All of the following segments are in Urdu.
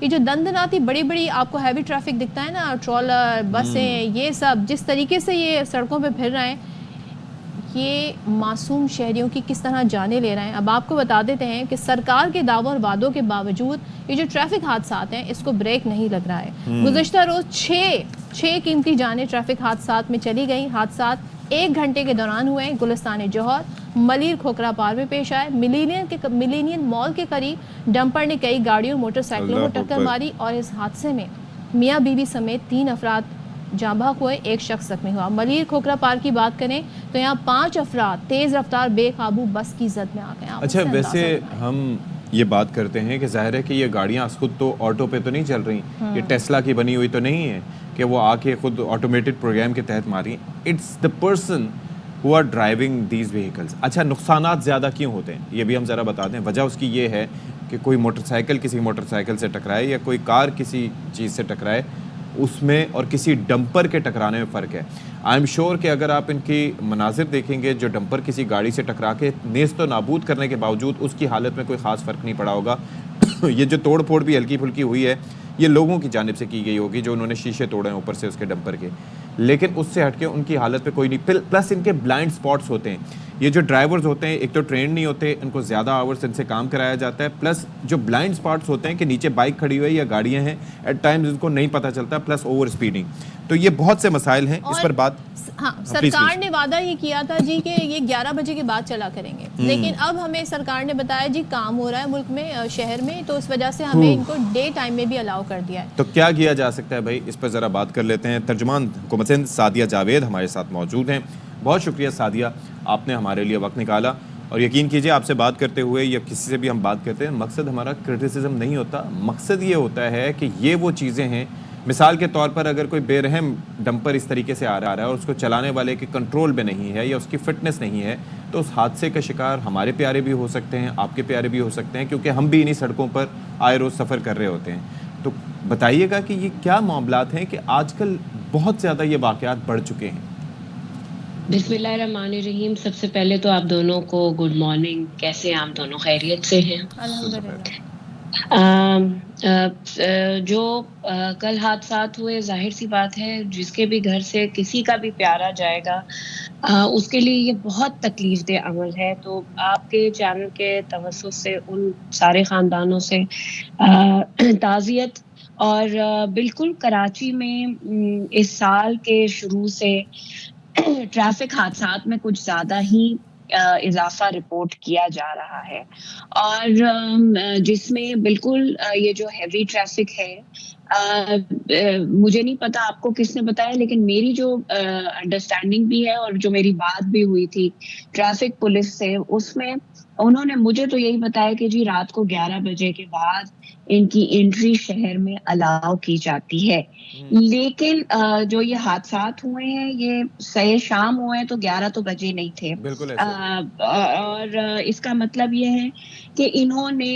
یہ جو دندناتی بڑی بڑی آپ کو ہیوی ٹریفک دکھتا ہے نا، ٹرولر، بسیں، یہ سب جس طریقے سے یہ سڑکوں پہ پھر رہے ہیں، یہ معصوم شہریوں کی کس طرح جانیں لے رہے ہیں۔ اب آپ کو بتا دیتے ہیں کہ سرکار کے دعووں اور وعدوں کے باوجود یہ جو ٹریفک حادثات ہیں اس کو بریک نہیں لگ رہا ہے۔ گزشتہ روز چھ قیمتی جانیں ٹریفک حادثات میں چلی گئیں۔ حادثات 1 گھنٹے کے دوران ہوئے۔ گلستان جوہر، ملیر کھوکھرا پار میں پیش آئے۔ ملینین مال کے قریب ڈمپر نے کئی گاڑیوں اور موٹر سائیکلوں کو ٹکر ماری اور اس حادثے میں میاں بیوی سمیت 3 افراد جاں بحق ہوئے، 1 شخص زخمی ہوا۔ ملیر کھوکھرا پار کی بات کریں تو یہاں 5 افراد تیز رفتار بے قابو بس کی زد میں آ گئے۔ اچھا، ویسے ہم یہ بات کرتے ہیں کہ ظاہر ہے کہ یہ گاڑیاں خود تو آٹو پہ تو نہیں چل رہی، یہ ٹیسلا کی بنی ہوئی تو نہیں ہے کہ وہ آ کے خود آٹومیٹڈ پروگرام کے تحت ماری۔ It's the person who are driving these vehicles۔ اچھا، نقصانات زیادہ کیوں ہوتے ہیں یہ بھی ہم ذرا بتا دیں۔ وجہ اس کی یہ ہے کہ کوئی موٹر سائیکل کسی موٹر سائیکل سے ٹکرائے یا کوئی کار کسی چیز سے ٹکرائے، اس میں اور کسی ڈمپر کے ٹکرانے میں فرق ہے۔ آئی ایم شیور کہ اگر آپ ان کی مناظر دیکھیں گے، جو ڈمپر کسی گاڑی سے ٹکرا کے نیست و نابود کرنے کے باوجود اس کی حالت میں کوئی خاص فرق نہیں پڑا ہوگا۔ یہ جو توڑ پھوڑ بھی ہلکی پھلکی ہوئی ہے، یہ لوگوں کی جانب سے کی گئی ہوگی جو انہوں نے شیشے توڑے ہیں اوپر سے اس کے ڈمپر کے، لیکن اس سے ہٹ کے ان کی حالت پہ کوئی نہیں۔ پلس ان کے بلائنڈ سپاٹس ہوتے ہیں۔ یہ جو ڈرائیورز ہوتے ہیں ایک تو ٹرینڈ نہیں ہوتے، ان کو زیادہ آورس ان سے کام کرایا جاتا ہے، پلس جو بلائنڈ سپاٹس ہوتے ہیں کہ نیچے بائک کھڑی ہوئی یا گاڑیاں ہیں، ایٹ ٹائمز ان کو نہیں پتہ چلتا، پلس اوور اسپیڈنگ۔ تو یہ بہت سے مسائل ہیں، اس پر بات سرکار نے وعدہ یہ کیا تھا جی کہ یہ 11 بجے کے بعد چلا کریں گے، لیکن اب ہمیں سرکار نے بتایا جی کام ہو رہا ہے ملک میں، شہر میں، تو اس وجہ سے ہمیں ان کو ڈے ٹائم میں بھی الاؤ کر دیا ہے۔ تو کیا کیا جا سکتا ہے بھائی، اس پر ذرا بات کر لیتے ہیں۔ ترجمان حکومت ہند سعدیہ جاوید ہمارے ساتھ موجود ہیں۔ بہت شکریہ سعدیہ، آپ نے ہمارے لیے وقت نکالا، اور یقین کیجئے آپ سے بات کرتے ہوئے یا کسی سے بھی ہم بات کرتے ہیں، مقصد ہمارا کرٹیسزم نہیں ہوتا، مقصد یہ ہوتا ہے کہ یہ وہ چیزیں ہیں، مثال کے طور پر اگر کوئی بے رحم ڈمپر اس طریقے سے آ رہا ہے اور اس کو چلانے والے کے کنٹرول میں نہیں ہے یا اس کی فٹنس نہیں ہے، تو اس حادثے کا شکار ہمارے پیارے بھی ہو سکتے ہیں، آپ کے پیارے بھی ہو سکتے ہیں، کیونکہ ہم بھی انہی سڑکوں پر آئے روز سفر کر رہے ہوتے ہیں۔ تو بتائیے گا کہ یہ کیا معاملات ہیں کہ آج کل بہت زیادہ یہ واقعات بڑھ چکے ہیں؟ بسم اللہ الرحمن الرحیم۔ سب سے پہلے تو آپ دونوں کو گڈ مارننگ، کیسے ہیں آپ دونوں؟ خیریت سے ہیں؟ الحمدللہ۔ جو کل حادثات ہوئے، ظاہر سی بات ہے جس کے بھی گھر سے کسی کا بھی پیارا جائے گا اس کے لیے یہ بہت تکلیف دہ عمل ہے۔ تو آپ کے چینل کے توسط سے ان سارے خاندانوں سے تعزیت، اور بالکل کراچی میں اس سال کے شروع سے ٹریفک حادثات میں کچھ زیادہ ہی اضافہ رپورٹ کیا جا رہا ہے، اور جس میں بالکل یہ جو ہیوی ٹریفک ہے، مجھے نہیں پتا آپ کو کس نے بتایا، لیکن میری جو انڈرسٹینڈنگ بھی ہے اور جو میری بات بھی ہوئی تھی ٹریفک پولیس سے، اس میں انہوں نے مجھے تو یہی بتایا کہ جی رات کو 11 بجے کے بعد ان کی انٹری شہر میں الاؤ کی جاتی ہے، لیکن جو یہ حادثات ہوئے ہیں یہ سہ شام ہوئے ہیں تو 11 تو بجے نہیں تھے، اور اس کا مطلب یہ ہے کہ انہوں نے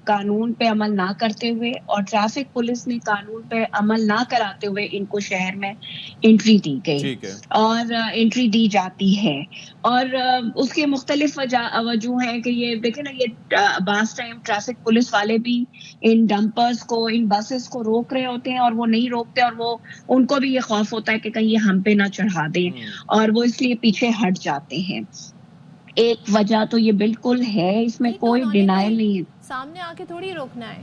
قانون پہ عمل نہ کرتے ہوئے اور ٹریفک پولیس نے قانون پہ عمل نہ کراتے ہوئے ان کو شہر میں انٹری دی گئی اور انٹری دی جاتی ہے، اور اس کے مختلف وجوہ ہیں کہ یہ دیکھیں نا، یہ بعض ٹائم ٹریفک پولیس والے بھی ان ڈمپرز کو، ان بسز کو روک رہے ہوتے ہیں اور وہ نہیں روکتے، اور وہ ان کو بھی یہ خوف ہوتا ہے کہ کہیں یہ ہم پہ نہ چڑھا دیں، اور وہ اس لیے پیچھے ہٹ جاتے ہیں۔ ایک وجہ تو یہ بالکل ہے، اس میں کوئی ڈینائل نہیں ہے، سامنے آ کے تھوڑی روکنا ہے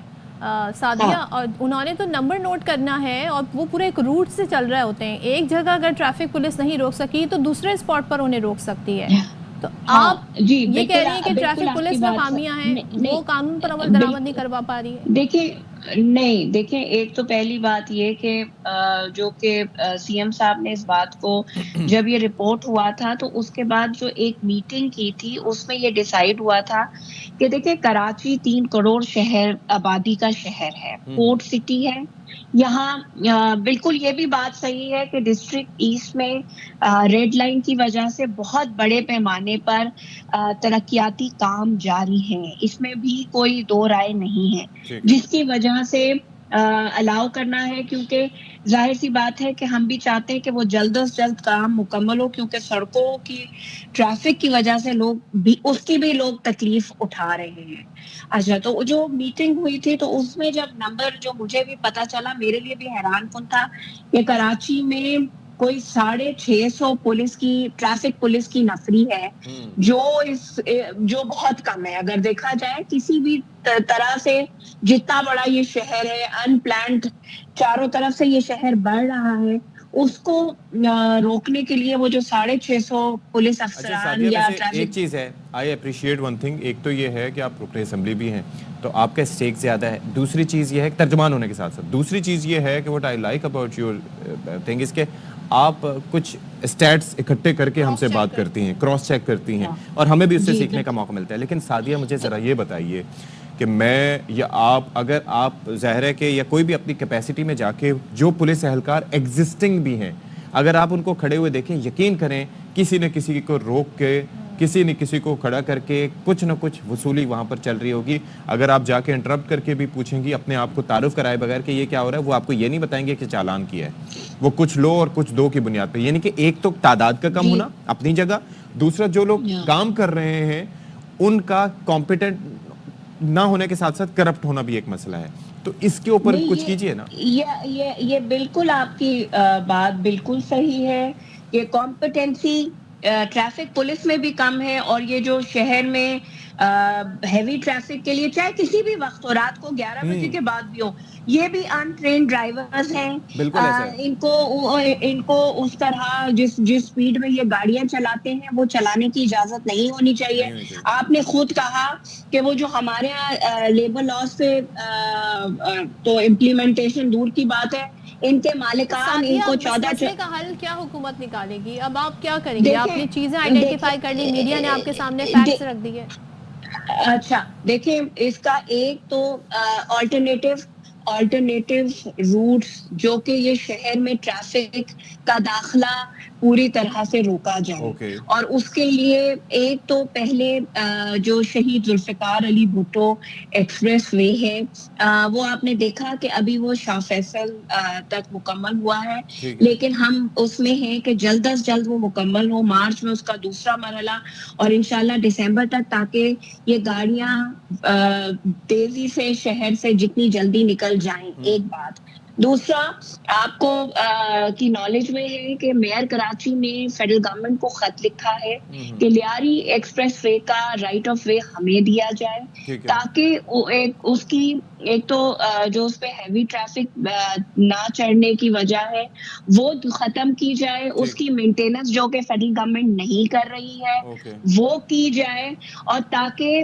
سعدیہ، اور انہوں نے تو نمبر نوٹ کرنا ہے، اور وہ پورے ایک روٹ سے چل رہے ہوتے ہیں۔ ایک جگہ اگر ٹریفک پولیس نہیں روک سکی تو دوسرے اسپاٹ پر انہیں روک سکتی ہے۔ تو آپ یہ کہہ رہی ہیں کہ ٹریفک پولیس میں خامیاں ہیں، وہ قانون پر عمل درآمد نہیں کروا پا رہی ہے۔ دیکھیں ایک تو پہلی بات یہ کہ جو کہ سی ایم صاحب نے اس بات کو جب یہ رپورٹ ہوا تھا تو اس کے بعد جو ایک میٹنگ کی تھی اس میں یہ ڈیسائیڈ ہوا تھا کہ دیکھیں کراچی 3 کروڑ شہر آبادی کا شہر ہے، پورٹ سٹی ہے یہاں، بالکل یہ بھی بات صحیح ہے کہ ڈسٹرکٹ ایسٹ میں ریڈ لائن کی وجہ سے بہت بڑے پیمانے پر ترقیاتی کام جاری ہیں، اس میں بھی کوئی دو رائے نہیں ہے، جس کی وجہ سے الاؤ کرنا ہے، کیونکہ ظاہر سی بات ہے کہ ہم بھی چاہتے ہیں کہ وہ جلد از جلد کام مکمل ہو، کیونکہ سڑکوں کی ٹریفک کی وجہ سے لوگ بھی لوگ تکلیف اٹھا رہے ہیں. اچھا، تو جو میٹنگ ہوئی تھی تو اس میں جب نمبر جو مجھے بھی پتا چلا، میرے لیے بھی حیران کن تھا کہ کراچی میں کوئی 650 ٹریفک پولیس کی نفری ہے، جو بہت کم ہے اگر دیکھا جائے کسی بھی طرح سے. جتنا بڑا یہ شہر ہے، ان پلانڈ چاروں طرف سے یہ شہر بڑھ رہا ہے، اس کو روکنے کے لیے وہ جو 650 پولیس اچھا افسران سعدیہ، یا ویسے ایک ٹریفک. چیز ہے، آئی اپریشیٹ ون تھنگ، ایک تو یہ ہے کہ آپ رکن اسمبلی بھی ہیں تو آپ کا اسٹیک زیادہ ہے. دوسری چیز یہ ہے کہ ترجمان ہونے کے ساتھ ساتھ دوسری چیز یہ ہے کہ what I like about your thing اس کے آپ کچھ اسٹیٹس اکٹھے کر کے ہم سے بات کرتی ہیں، کراس چیک کرتی ہیں، اور ہمیں بھی اس سے سیکھنے کا موقع ملتا ہے. لیکن سعدیہ مجھے ذرا یہ بتائیے کہ میں یا آپ، اگر آپ ظاہر ہے کہ یا کوئی بھی اپنی کیپیسٹی میں جا کے جو پولیس اہلکار ایگزسٹنگ بھی ہیں، اگر آپ ان کو کھڑے ہوئے دیکھیں، یقین کریں کسی نہ کسی کو روک کے، کسی نہ کسی کو کھڑا کر کے کچھ نہ کچھ وصولی وہاں پر چل رہی ہوگی. اگر آپ جا کے انٹرپٹ کر کے بھی پوچھیں گی اپنے آپ کو تعارف کرائے بغیر کہ یہ کیا ہو رہا ہے، وہ آپ کو یہ نہیں بتائیں گے کہ چالان کیا ہے. وہ کچھ لو اور کچھ دو کی بنیاد پہ، یعنی کہ ایک تو تعداد کا کم ہونا اپنی جگہ، دوسرا جو لوگ کام کر رہے ہیں ان کا کمپیٹنٹ نہ ہونے کے ساتھ ساتھ کرپٹ ہونا بھی ایک مسئلہ ہے. تو اس کے اوپر کچھ کیجئے نا. یہ بالکل آپ کی بات بالکل صحیح ہے کہ کمپٹنسی ٹریفک پولیس میں بھی کم ہے، اور یہ جو شہر میں ہیوی ٹریفک کے لیے چاہے کسی بھی وقت ہو، رات کو 11 بجے کے بعد بھی ہو، یہ بھی ان ٹرینڈ ڈرائیورز ہیں. بالکل ایسا ہے. ان کو اس طرح جس سپیڈ میں یہ گاڑیاں چلاتے ہیں وہ چلانے کی اجازت نہیں ہونی چاہیے. آپ نے خود کہا کہ وہ جو ہمارے یہاں لیبر لاز پہ تو امپلیمنٹیشن دور کی بات ہے، ان کے مالکان ان کو 14 مسئلے کا حل کیا حکومت نکالے گی؟ اب آپ کیا کریں گے؟ آپ نے چیزیں آئیڈینٹیفائی کر لی، میڈیا نے آپ کے سامنے فیکٹس رکھ دیے. اچھا دیکھیں، اس کا ایک تو آلٹرنیٹو روٹس جو کہ یہ شہر میں ٹریفک کا داخلہ پوری طرح سے روکا جائے، اور اس کے لیے ایک تو پہلے جو شہید ذوالفقار علی بھٹو ایکسپریس وے ہے، وہ آپ نے دیکھا کہ ابھی وہ شاہ فیصل تک مکمل ہوا ہے، لیکن ہم اس میں ہیں کہ جلد از جلد وہ مکمل ہو، مارچ میں اس کا دوسرا مرحلہ، اور انشاءاللہ دسمبر تک، تاکہ یہ گاڑیاں تیزی سے شہر سے جتنی جلدی نکل جائیں. ایک بات. دوسرا، آپ کو کی نالج میں ہے کہ میئر کراچی نے فیڈرل گورنمنٹ کو خط لکھا ہے کہ لیاری ایکسپریس وے کا رائٹ آف وے ہمیں دیا جائے، تاکہ اس کی ایک تو جو اس پہ ہیوی ٹریفک نہ چڑھنے کی وجہ ہے وہ ختم کی جائے، اس کی مینٹیننس جو کہ فیڈرل گورنمنٹ نہیں کر رہی ہے وہ کی جائے، اور تاکہ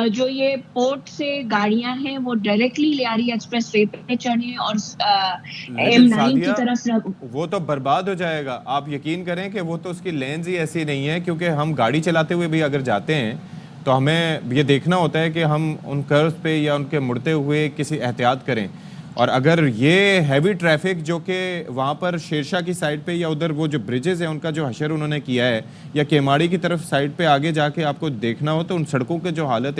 جو یہ پورٹ سے گاڑیاں ہیں وہ ڈائریکٹلی لیاری ایکسپریس وے پہ چڑھیں اور M9 کی طرف. وہ تو برباد ہو جائے گا. آپ یقین کریں کہ وہ تو اس کی لینز ہی ایسی نہیں ہے، کیونکہ ہم گاڑی چلاتے ہوئے بھی اگر جاتے ہیں تو ہمیں یہ دیکھنا ہوتا ہے کہ ہم ان کرز پہ یا ان کے مڑتے ہوئے کسی احتیاط کریں. اور اگر یہ ہیوی ٹریفک جو کہ وہاں پر شیرشاہ کی سائڈ پہ یا ادھر وہ جو بریجز ہیں ان کا جو حشر انہوں نے کیا ہے، یا کیماڑی کی طرف سائڈ پہ آگے جا کے آپ کو دیکھنا ہو تو ان سڑکوں کے جو حالت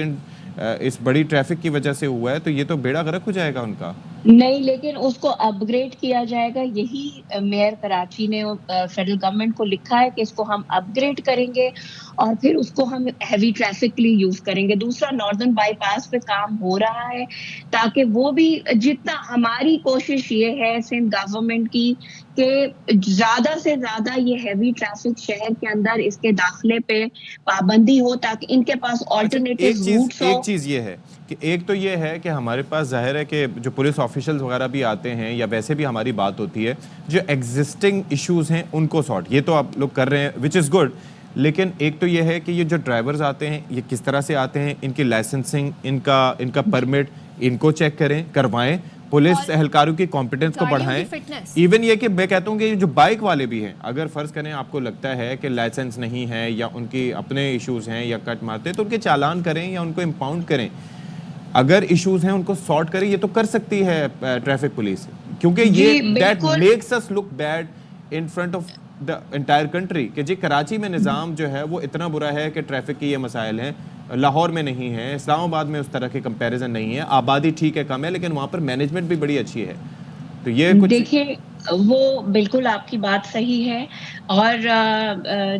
اس بڑی ٹریفک کی وجہ سے ہوا ہے، تو یہ تو بیڑا غرق ہو جائے گا ان کا. نہیں، لیکن اس کو اپ گریڈ کیا جائے گا. یہی میئر کراچی نے فیڈرل گورنمنٹ کو لکھا ہے کہ اس کو ہم اپ گریڈ کریں گے اور پھر اس کو ہم ہیوی ٹریفک کے لیے یوز کریں گے. دوسرا، ناردرن بائی پاس پہ کام ہو رہا ہے، تاکہ وہ بھی جتنا ہماری کوشش یہ ہے سندھ گورنمنٹ کی کہ زیادہ سے زیادہ یہ ہیوی ٹریفک شہر کے اندر اس کے داخلے پہ پابندی ہو، تاکہ ان کے پاس آلٹرنیٹیو روٹس ہو. ایک چیز یہ ہے کہ ایک تو یہ ہے کہ ہمارے پاس ظاہر ہے کہ جو پولیس آفیشلز وغیرہ بھی آتے ہیں یا ویسے بھی ہماری بات ہوتی ہے، جو ایگزسٹنگ ایشوز ہیں ان کو سارٹ، یہ تو آپ لوگ کر رہے ہیں وچ از گڈ. لیکن ایک تو یہ ہے کہ یہ جو ڈرائیورز آتے ہیں یہ کس طرح سے آتے ہیں، ان کی لائسنسنگ، ان کا پرمٹ، ان کو چیک کریں، کروائیں، پولیس اہلکاروں کی کمپیٹنس کو بڑھائیں. ایون یہ کہ میں کہتا ہوں کہ جو بائک والے بھی ہیں، اگر فرض کریں آپ کو لگتا ہے کہ لائسنس نہیں ہے یا ان کی اپنے ایشوز ہیں یا کٹ مارتے تو ان کے چالان کریں یا ان کو امپاؤنڈ کریں. اگر ایشوز ہیں ان کو سارٹ کریں. یہ تو کر سکتی ہے ٹریفک پولیس، کیونکہ یہ that makes us look bad in front of the entire country کہ جی کراچی میں نظام جو ہے وہ اتنا برا ہے کہ ٹریفک کی یہ مسائل ہیں. لاہور میں نہیں ہے, اسلام آباد میں اس طرح کے کمپیریزن نہیں ہے. آبادی ٹھیک ہے کم ہے لیکن وہاں پر مینجمنٹ بھی بڑی اچھی ہے. تو یہ کچھ دیکھیں وہ بالکل آپ کی بات صحیح ہے, اور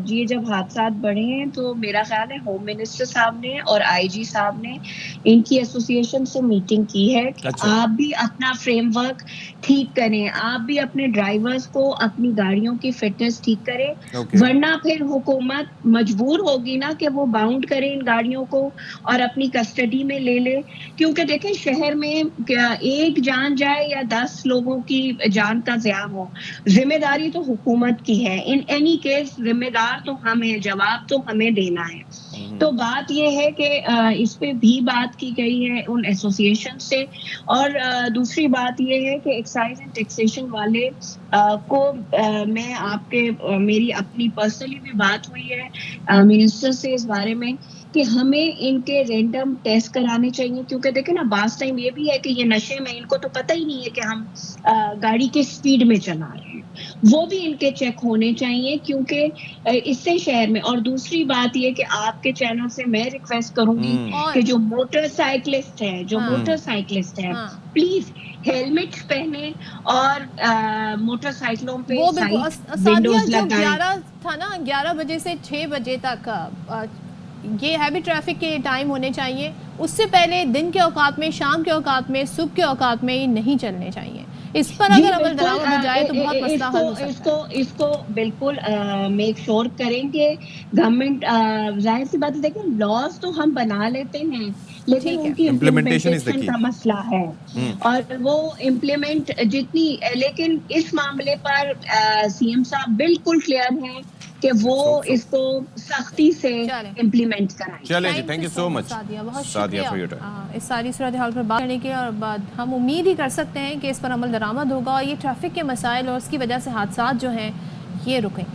یہ جب حادثات بڑھے ہیں تو میرا خیال ہے ہوم منسٹر صاحب نے اور آئی جی صاحب نے ان کی ایسوسیشن سے میٹنگ کی ہے کہ آپ بھی اپنا فریم ورک ٹھیک کریں, آپ بھی اپنے ڈرائیورز کو اپنی گاڑیوں کی فٹنس ٹھیک کریں, ورنہ پھر حکومت مجبور ہوگی نا کہ وہ باؤنڈ کرے ان گاڑیوں کو اور اپنی کسٹڈی میں لے لے. کیونکہ دیکھیں شہر میں کیا ایک جان جائے یا 10 لوگوں کی جان کا ضیاع ہو, ذمہ داری تو حکومت کی ہے. ان اینی کیس ذمہ دار تو ہمیں, جواب تو ہمیں دینا ہے. تو بات یہ ہے کہ اس پہ بھی بات کی گئی ہے ان ایسوسیشن سے. اور دوسری بات یہ ہے کہ ایکسائز اینڈ ٹیکسیشن والے کو میں آپ کے میری اپنی پرسنلی بھی بات ہوئی ہے منسٹر سے اس بارے میں کہ ہمیں ان کے رینڈم ٹیسٹ کرانے چاہیے. کیونکہ دیکھیں نا بعض ٹائم یہ بھی ہے کہ یہ نشے میں ان کو تو پتہ ہی نہیں ہے کہ ہم گاڑی کے سپیڈ میں چلا رہے ہیں, وہ بھی ان کے چیک ہونے چاہیے کیونکہ اس سے شہر میں. اور دوسری بات یہ کہ آپ کے چینل سے میں ریکویسٹ کروں گی کہ جو موٹر سائیکلسٹ ہے پلیز ہیلمٹ پہنے اور موٹر سائیکلوں پہ وہ بالکل سائڈ سادیہ ونڈوز جو لگائیں. 11 تھا نا 11 بجے سے 6 بجے تک یہ ہیوی ٹریفک کے ٹائم ہونے چاہیے. اس سے پہلے دن کے اوقات میں, شام کے اوقات میں, صبح کے اوقات میں یہ نہیں چلنے چاہیے. اس پر اگر عمل درآمد ہو جائے تو بہت مسئلہ حل ہو سکتا ہے. اس کو بالکل میک شور کریں گے گورنمنٹ. ظاہر سی بات ہے دیکھیں لاز تو ہم بنا لیتے ہیں لیکن ان کی امپلیمنٹیشن کا مسئلہ ہے, اور وہ امپلیمنٹ جتنی, لیکن اس معاملے پر سی ایم صاحب بالکل کلیئر ہیں کہ وہ اس کو سختی سے امپلیمنٹ کرائیں. چلیں جی, تھینک یو سو مچ سادیہ, بہت شکریہ اس ساری صورتحال پر بات کرنے کے. اور بعد ہم امید ہی کر سکتے ہیں کہ اس پر عمل درآمد ہوگا اور یہ ٹریفک کے مسائل اور اس کی وجہ سے حادثات جو ہیں یہ رکیں گے.